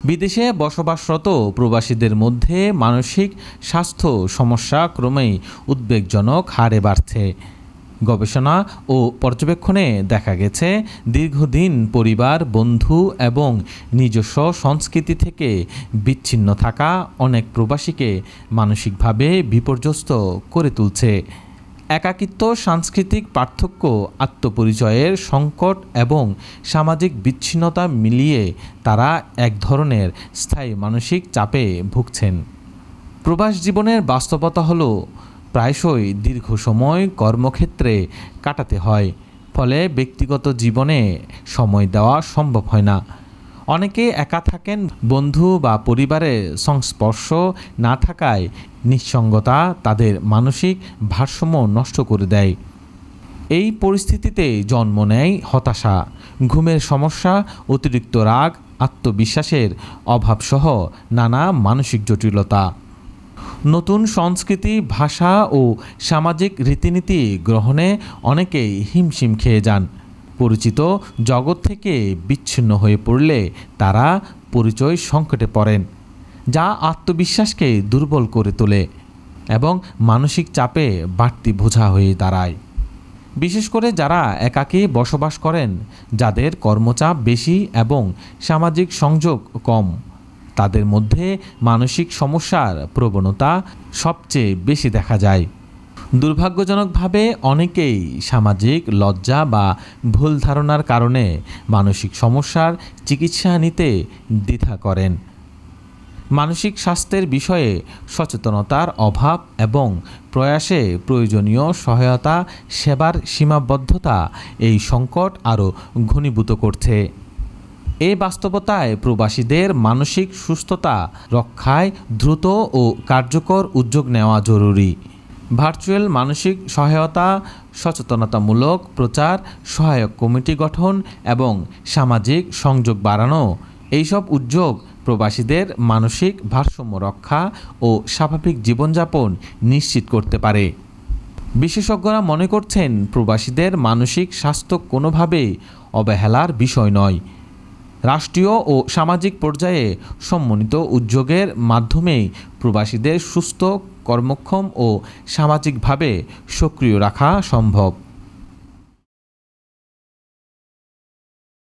বিদেশে বসবাসরত প্রবাসীদের মধ্যে মানসিক স্বাস্থ্য সমস্যা ক্রমেই উদ্বেগজনক হারে বাড়ছে। গবেষণা ও পর্যবেক্ষণে দেখা গেছে, দীর্ঘদিন পরিবার, বন্ধু এবং নিজস্ব সংস্কৃতি থেকে বিচ্ছিন্ন থাকা অনেক প্রবাসীকে মানসিকভাবে বিপর্যস্ত করে তুলছে। একাকিত্ব, সাংস্কৃতিক পার্থক্য, আত্মপরিচয়ের সংকট এবং সামাজিক বিচ্ছিন্নতা মিলিয়ে তারা এক ধরনের স্থায়ী মানসিক চাপে ভুগছেন। প্রবাস জীবনের বাস্তবতা হলো প্রায়শই দীর্ঘ সময় কর্মক্ষেত্রে কাটাতে হয়, ফলে ব্যক্তিগত জীবনে সময় দেওয়া সম্ভব হয় না। অনেকে একা থাকেন, বন্ধু বা পরিবারের সংস্পর্শ না থাকায় নিঃসঙ্গতা তাদের মানসিক ভারসাম্য নষ্ট করে দেয়। এই পরিস্থিতিতে জন্ম নেয় হতাশা, ঘুমের সমস্যা, অতিরিক্ত রাগ, আত্মবিশ্বাসের অভাবসহ নানা মানসিক জটিলতা। নতুন সংস্কৃতি, ভাষা ও সামাজিক রীতিনীতি গ্রহণে অনেকেই হিমশিম খেয়ে যান। পরিচিত জগৎ থেকে বিচ্ছিন্ন হয়ে পড়লে তারা পরিচয় সংকটে পড়েন, যা আত্মবিশ্বাসকে দুর্বল করে তোলে এবং মানসিক চাপে বাড়তি বোঝা হয়ে দাঁড়ায়। বিশেষ করে যারা একাকী বসবাস করেন, যাদের কর্মচাপ বেশি এবং সামাজিক সংযোগ কম, তাদের মধ্যে মানসিক সমস্যার প্রবণতা সবচেয়ে বেশি দেখা যায়। দুর্ভাগ্যজনকভাবে অনেকেই সামাজিক লজ্জা বা ভুল ধারণার কারণে মানসিক সমস্যার চিকিৎসা নিতে দ্বিধা করেন। মানসিক স্বাস্থ্যের বিষয়ে সচেতনতার অভাব এবং প্রয়াসে প্রয়োজনীয় সহায়তা সেবার সীমাবদ্ধতা এই সংকট আরও ঘনীভূত করছে। এই বাস্তবতায় প্রবাসীদের মানসিক সুস্থতা রক্ষায় দ্রুত ও কার্যকর উদ্যোগ নেওয়া জরুরি। ভার্চুয়াল মানসিক সহায়তা, সচেতনতামূলক প্রচার, সহায়ক কমিটি গঠন এবং সামাজিক সংযোগ বাড়ানো, এইসব উদ্যোগ প্রবাসীদের মানসিক ভারসাম্য রক্ষা ও স্বাভাবিক জীবনযাপন নিশ্চিত করতে পারে। বিশেষজ্ঞরা মনে করছেন, প্রবাসীদের মানসিক স্বাস্থ্য কোনোভাবেই অবহেলার বিষয় নয়। রাষ্ট্রীয় ও সামাজিক পর্যায়ে সমন্বিত উদ্যোগের মাধ্যমেই প্রবাসীদের সুস্থ, কর্মক্ষম ও সামাজিকভাবে সক্রিয় রাখা সম্ভব।